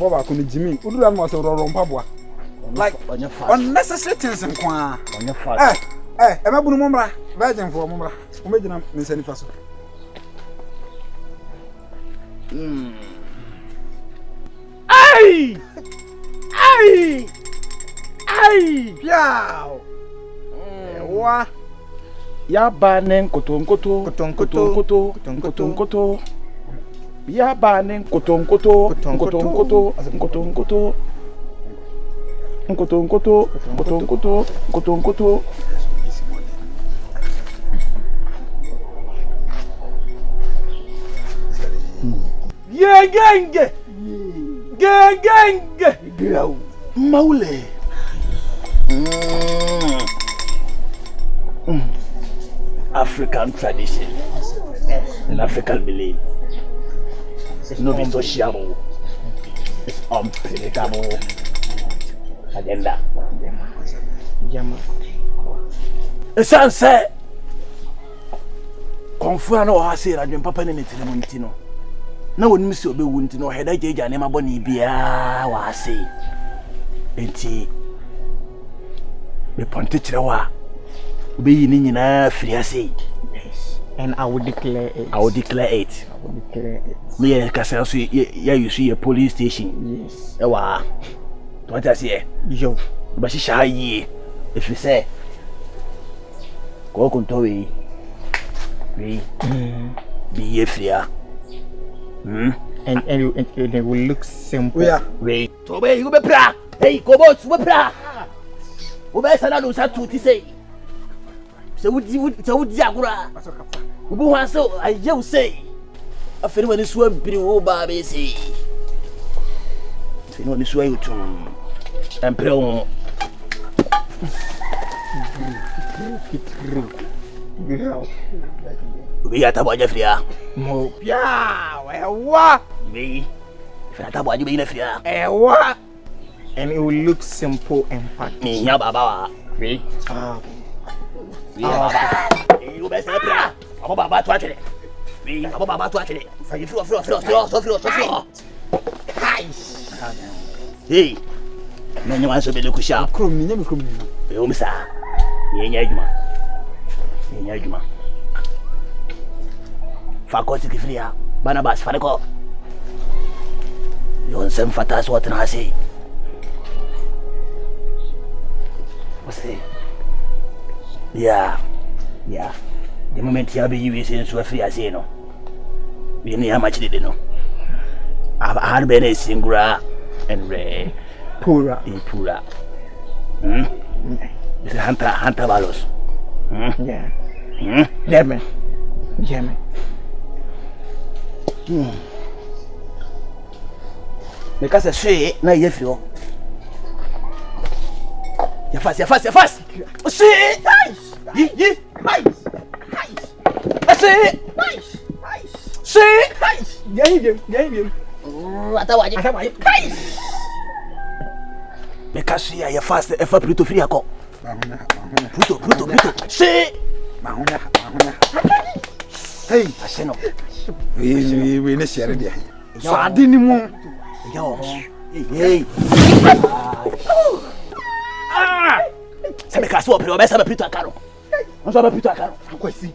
Boba kuni Jimmy. Udu an was a rompabwa. Like unnecessary things in kwa. On your father. Am I bunu mumra? Virgin for mumra. Umejina nisani faso. Ay! Ay! Ay! Piao. Wa. Ya banen kotonkoto. Ya banen kotonkoto. Genge. Maule. African tradition. And African belief. It's not negotiable. It's unpredictable. Agenda. A sunset. Confirm no I say that papa ne telemontino. Na woni misi obe wunti no heda jeja ne maboni bia wa say. Enti me ponte kirewa. Obe yi ni nyina firi ase. And I will declare it. Me kasa so you see a police station. Yes. Ewa. What I say? Yo. Ba shi shayi. If you say go konto we. Be free. And it will look simple. Wait. To be you be pra. Hey, Kobos, we pra. We be sana no sa tuti say. Se wudi agura. We be wan so aye say. Afeni wani so abiri wo ba be say. Afeni wani so ayo tum. Empre wo. We ata boja fria. Mo. Yeah, ewa. We. Ata boja be na fria. Ewa. And it will look simple and packed. Ni ya baba wa. We. You best bra. Abo baba to atele. We abo baba to atele. Say floor. Kai. Hey. Menyo anso be lokusha. Krom ni nyame krom ni. E o misa. Yenya adwuma. Faculty kifria. Barnabas fareko. Yon sem fatas what na say. What's it? Yeah. The moment you be using so free as you know. We need how much did you know? I've had been a singular and rare. Pura. It's Hunter Balos. Yeah. German. Because I say, na yefio. Ya fast. See, nice. Nice. See, nice. Game. Atawaje. Nice. Because ya fast, e fa pluto free ako. Pluto. See. Mahuna. Hey, Aseno. we ne share dia. So adini mu. Yo. Hey. Sabe caso pero vai sabe pluto akaro. Não sabe pluto akaro. Akwasi.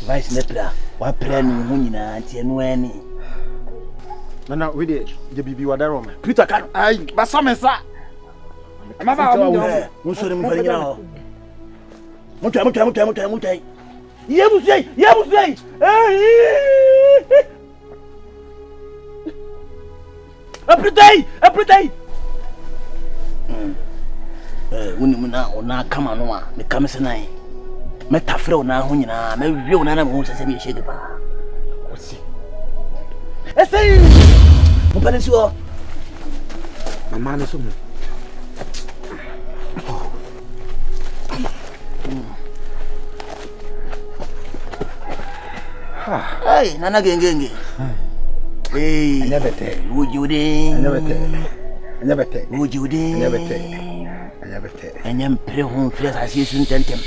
Vai se nepla. Wa pra no hu nyina tie no ani. Nana we de bibi wadaro me. Pluto akaro. Ai, ba so me sa. Mama ba mu so re mu fari nyina ho. Mutai. Yemusei. Apretei. Woni muna ona kama no a me kama se nai. Me tafre ona ho nyina, me wi ona na mo sese me shege pa. Osi. Esei. Mo panesi o. Mama ne so mu. Hey, nana gengenge. Hey, Anyabete. Wujude. Anyempre ho fres asiesu ntentem.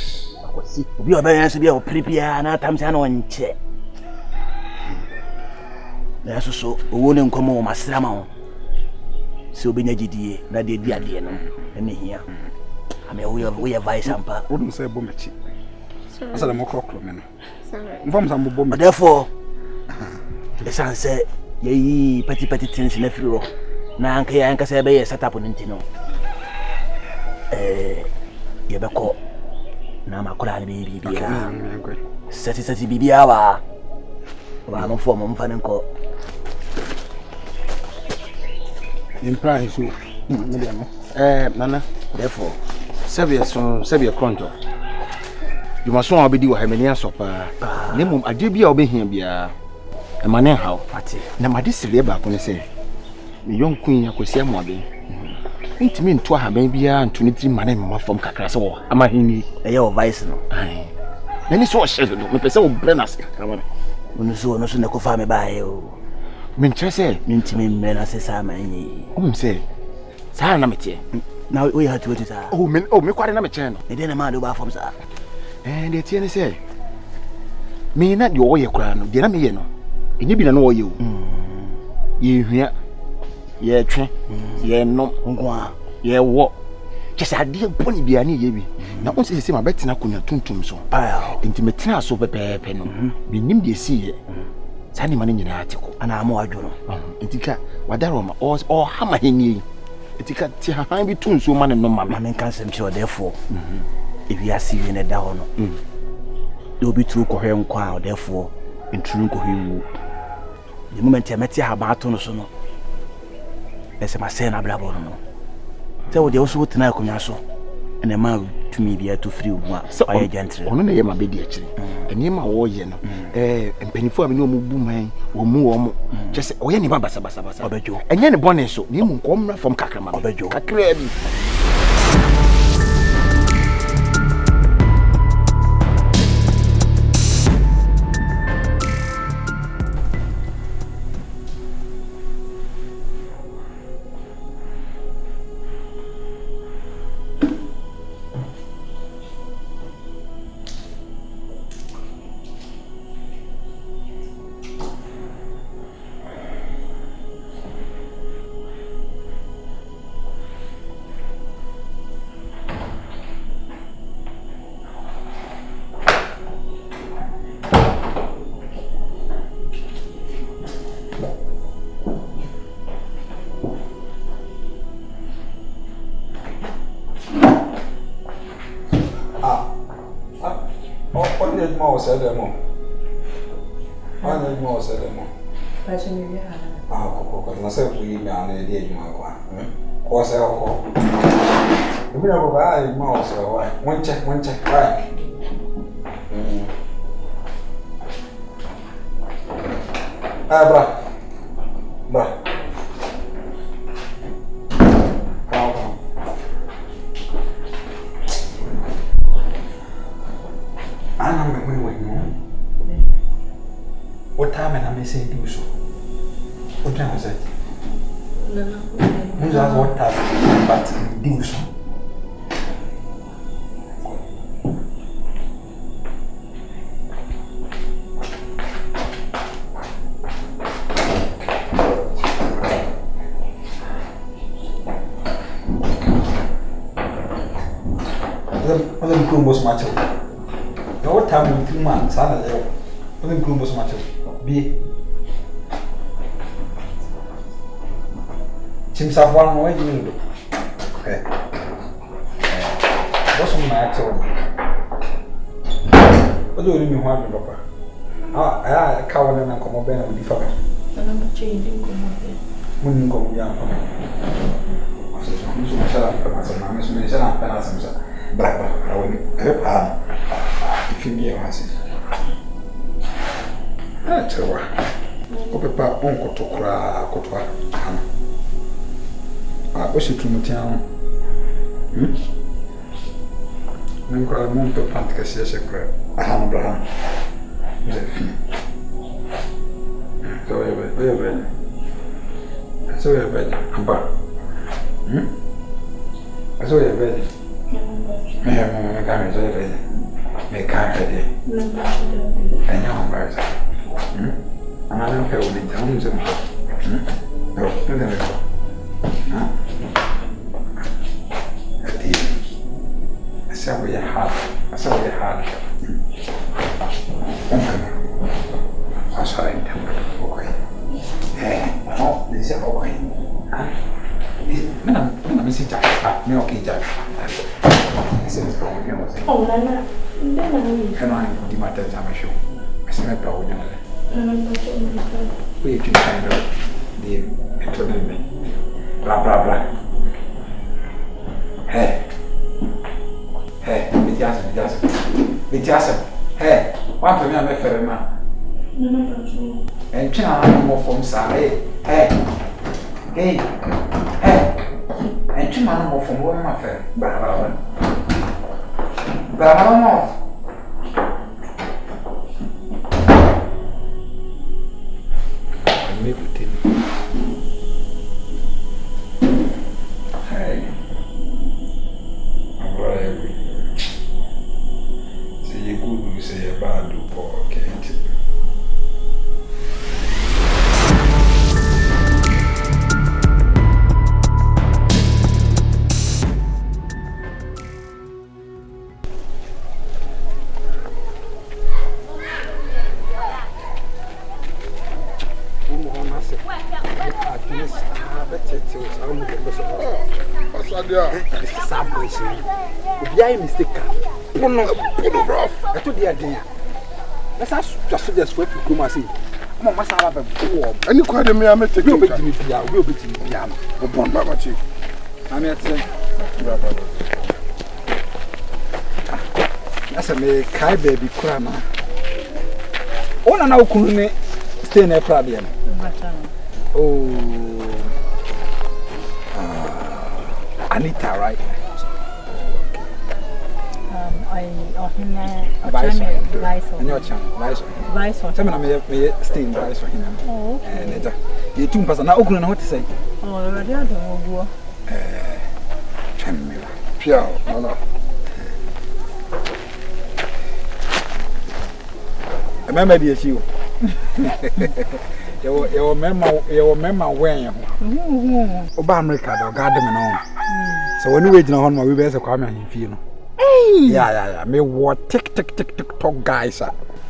Akwasi. Obi obayan so bia o prepare na tamsa na onche. Na so owo ne nkomo o masrama ho. so be nyagidie na de di ade no ene hia ame we vice ampa wouldn't say bomechi asa dem okro me no mfam sam bo me therefore the san say ye petty things na firi ro na anka say be setup no ntino ye be ko na makola ni bibia sati bibia wa no form mfa nko in price so nana therefore Sabia Conto. You must want to be doing Hamania Sopa. Name a debut of being here. A man, how party. Now, my display back when I say, the young queen, I could see a mobby. It mean to have baby and 23 man from Cacraso. Am I in your vice? No, then it's all scheduled. Me person Brennas. When you saw no sooner go farm by you. Minchese, Minty men as a salmon. Say, Sanamity. Now we had to it. Oh, me quite another channel. They didn't mind about from sir. And the TN say, me not your way crown, did I mean? And you be know you. You hear, yeah, train, yeah, no, yeah, what? Just a dear pony be any ye. Now, once you see my bet in a cunha tuntum so, intimate so pepe no, be named ye see. Sandy man in an article, and I'm more journal. Itika, what there or hammer hanging. Itika, tia, be too so man and no man can send you therefore. If you are seeing a down, you'll be too coherent choir, therefore, in true coherent. The moment I met you, have baton or so. As I say, I blabber no. Tell the also tonight, Conyaso, and a man to me be to free one. So I a gentleman. Only my baby actually, and near my warrior, and penny for me no more boom, or more, just or any babasa, Obejo, and then a bonnet so, you come from Cacrama, Obejo, Cacredi. Said them all. I need more said them all. Ah, myself, we down there, did my one. What's our call? If we have a buy mouse, one check, right? Bra. What time am I saying do so? What time is it? No. What time, but do so. Let me go most much. What time in 3 months? Let me go most much. Be Chimsa one way you do. Okay. What's on my actual? What do you mean, Papa? I cover and come up and be fine. I'm changing. When come down from Black, I will help her if you be a massive. That's all. Papa, uncle to cry, Cotua. I wish you to Mutian. Nunca a monte of fantasy as a crab. I have Abraham. So we're ready. So we're ready. But, I saw you're ready. I have my carriage ready. Make car ready. And your birds. And I don't care what it sounds. No, I said we hard. I said we hard. I'm sorry. Okay. Oh, this is okay. No, Missy Jack. No, okay, Jack. Oh, Nana. Can I do my time show? I said, I'm proud of you. We can find out the economy. Blah, blah, blah. Hey. Hey, Mitiasa. Hey, what do you have a fair man? And China more from Sally. Hey, hey, hey, and China more from one my fair. Blah, hey, I'm very say you good, you say you bad, do poor, can't you? Mistake. I told you idea. Let's just suggest what you come and see. I'm a master of a poor. And you quite a mere mistake. You'll be me, will be piano. Upon Baba Chief. I'm at that's a me Kai baby crammer. Oh, now couldn't stay in a problem. Oh, Anita, right? Vice steam vice for him. Oh, and you 2 person now open what to say. Oh, I don't know. Pure, no. Remember the issue. You remember when America, the garden on. So when you wait on my we better come and feel. Yeah. Me what tick talk guys.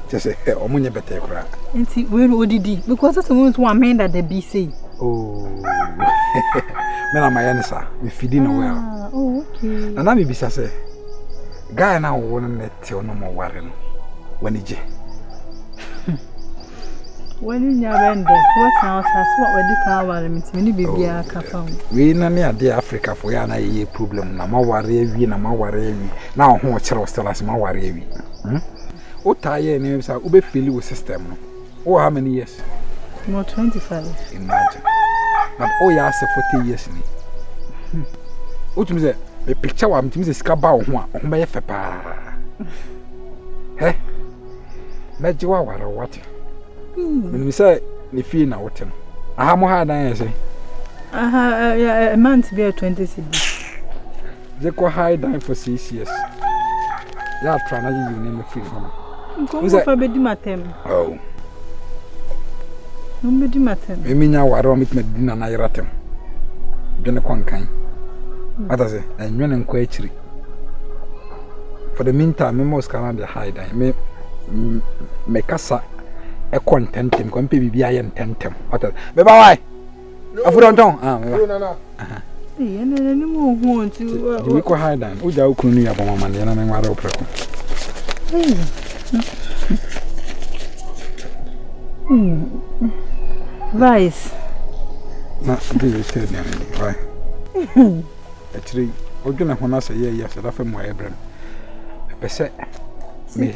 Just say, Omunya better cry. And see, where would it because that's the one man that the BC. Oh, men my answer. We feeding well. Oh, okay. And I be say, guy now won't let you no more worrying. When he when you never what house has what we do can many baby are capable. We na near the Africa for ya na ye problem na ma worry wi na ma worry wi na ho kire still as ma worry wi. O tie ni say ube feel with system no. Oh, how many years? More 25. Imagine. But oh ya say 40 years ni. What me say a picture wa me say sika ba ho a ho be fe pa. He? Mejiwa wara what? When we say the fee now, what him? I have more hard than I say. A month be a 20 cedi. They go high down for 6 years. You have tried to name a free home. Come for bedi matem. Oh, no bedi matem. I mean, now I don't meet Medina and I ratem. Then a quankai. What does it? And when I'm quite tree. For the meantime, I must come on the high down. Me casa. A contentum, come be I intentum. What? Bye bye. I put on tongue. No. Any more want to. We go hide down. Uja ukuni ya mama mandi na mengwara upreko. Rice. Na this is still there, right? Actually, ogena hona say yes, that fa mo ebrem. Pese me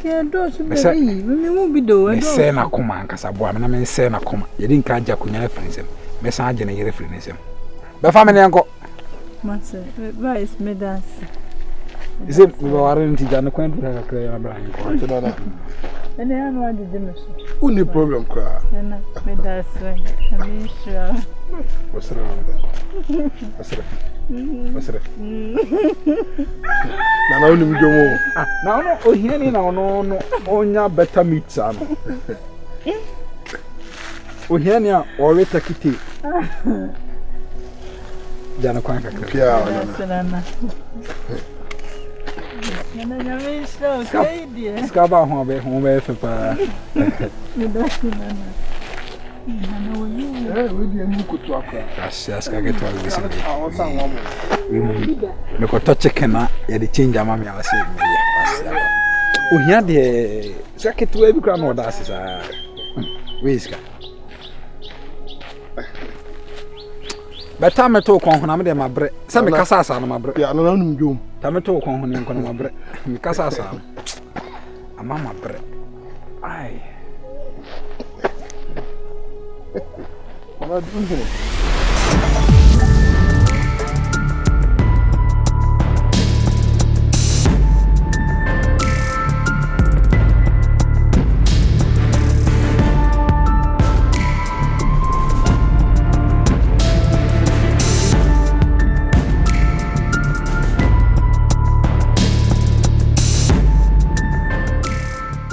won't be do. Me say na koma ankasa boa me na me say na koma. Ye din ka agya kunya reference. Me san agya na ye reference. Be family enko. Master, rice me dance. Is it we were renting the quaint to have a clear brand? And I know what the demonstration. Only problem, cry. And me dance. I'm sure. What's wrong with that? What's it? Now, only we go. Now, no, here no, onya better meat, son. Oh, here, or take it. Jana kwan kakra. Pia. Nana nyame show say dear. Skaba ho be fe pa. Me do nana. Nana wo you. We dey mu kutu akra. As ka get all this. I san wo mo. Me ko to chicken na ye dey change ama me ala say me ye. Ohia de saketu e bi kra no da asesa. We iska. Beta me to kon ho na me de mabre. Se me kasa asa no mabre. Ya no num dwom. Ta me to kon ho ne kon mabre. Me kasa asa. Ama mabre. Ai. Mama dum